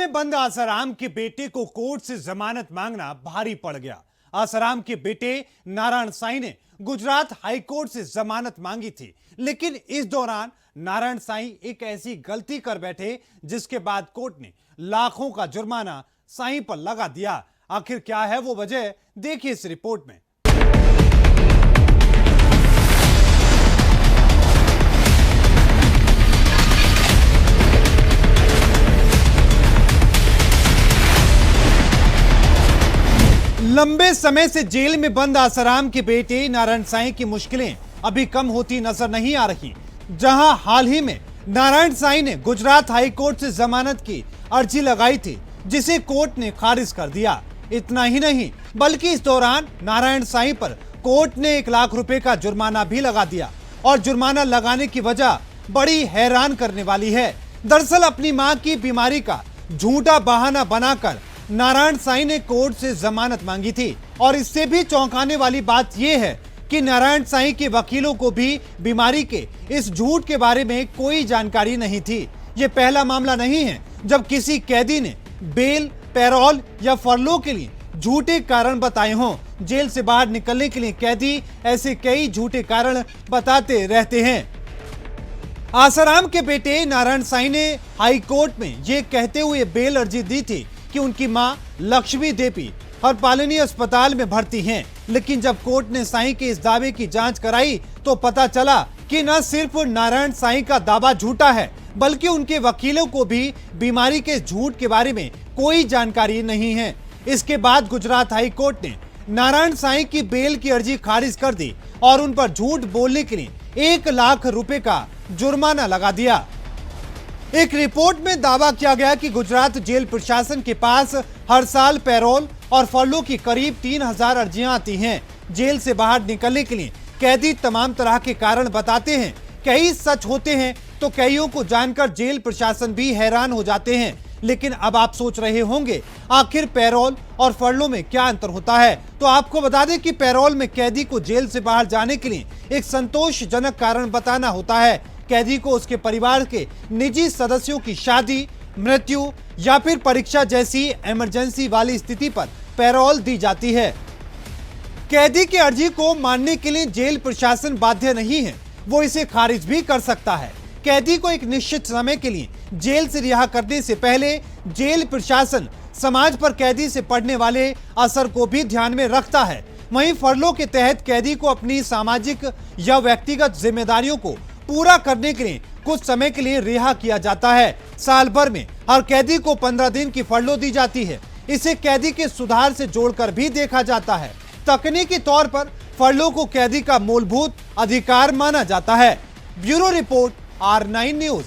में बंद आसाराम के बेटे को कोर्ट से जमानत मांगना भारी पड़ गया। आसाराम के बेटे नारायण साईं ने गुजरात हाईकोर्ट से जमानत मांगी थी, लेकिन इस दौरान नारायण साईं एक ऐसी गलती कर बैठे जिसके बाद कोर्ट ने लाखों का जुर्माना साईं पर लगा दिया। आखिर क्या है वो वजह, देखिए इस रिपोर्ट में। लंबे समय से जेल में बंद आसाराम के बेटे नारायण साईं की मुश्किलें अभी कम होती नजर नहीं आ रही। जहां हाल ही में नारायण साईं ने गुजरात हाईकोर्ट से जमानत की अर्जी लगाई थी, जिसे कोर्ट ने खारिज कर दिया। इतना ही नहीं, बल्कि इस दौरान नारायण साईं पर कोर्ट ने 1 लाख रुपए का जुर्माना भी लगा दिया। और जुर्माना लगाने की वजह बड़ी हैरान करने वाली है। दरअसल अपनी मां की बीमारी का झूठा बहाना बनाकर नारायण साईं ने कोर्ट से जमानत मांगी थी। और इससे भी चौंकाने वाली बात यह है कि नारायण साईं के वकीलों को भी बीमारी के इस झूठ के बारे में कोई जानकारी नहीं थी। यह पहला मामला नहीं है जब किसी कैदी ने बेल, पैरोल या फरलो के लिए झूठे कारण बताए हों। जेल से बाहर निकलने के लिए कैदी ऐसे कई झूठे कारण बताते रहते हैं। आसाराम के बेटे नारायण साईं ने हाईकोर्ट में यह कहते हुए बेल अर्जी दी थी कि उनकी मां लक्ष्मी देवी हरपालिनी अस्पताल में भर्ती हैं। लेकिन जब कोर्ट ने साईं के इस दावे की जांच कराई तो पता चला कि न सिर्फ नारायण साईं का दावा झूठा है, बल्कि उनके वकीलों को भी बीमारी के झूठ के बारे में कोई जानकारी नहीं है। इसके बाद गुजरात हाई कोर्ट ने नारायण साईं की बेल की अर्जी खारिज कर दी और उन पर झूठ बोलने के लिए 1 लाख रुपए का जुर्माना लगा दिया। एक रिपोर्ट में दावा किया गया कि गुजरात जेल प्रशासन के पास हर साल पैरोल और फरलो की करीब 3000 अर्जियां आती हैं। जेल से बाहर निकलने के लिए कैदी तमाम तरह के कारण बताते हैं। कई सच होते हैं तो कईयों को जानकर जेल प्रशासन भी हैरान हो जाते हैं। लेकिन अब आप सोच रहे होंगे आखिर पैरोल और फरलो में क्या अंतर होता है। तो आपको बता दें कि पैरोल में कैदी को जेल से बाहर जाने के लिए एक संतोषजनक कारण बताना होता है। कैदी को उसके परिवार के निजी सदस्यों की शादी, मृत्यु या फिर परीक्षा जैसी इमरजेंसी वाली स्थिति पर पैरोल दी जाती है। कैदी की अर्जी को मानने के लिए जेल प्रशासन बाध्य नहीं है, वो इसे खारिज भी कर सकता है। कैदी को एक निश्चित समय के लिए जेल से रिहा करने से पहले जेल प्रशासन समाज पर कैदी से पड़ने वाले असर को भी ध्यान में रखता है। वहीं फरलो के तहत कैदी को अपनी सामाजिक या व्यक्तिगत जिम्मेदारियों को पूरा करने के लिए कुछ समय के लिए रिहा किया जाता है। साल भर में हर कैदी को 15 दिन की फरलो दी जाती है। इसे कैदी के सुधार से जोड़कर भी देखा जाता है। तकनीकी तौर पर फरलो को कैदी का मूलभूत अधिकार माना जाता है। Bureau report, R9 news.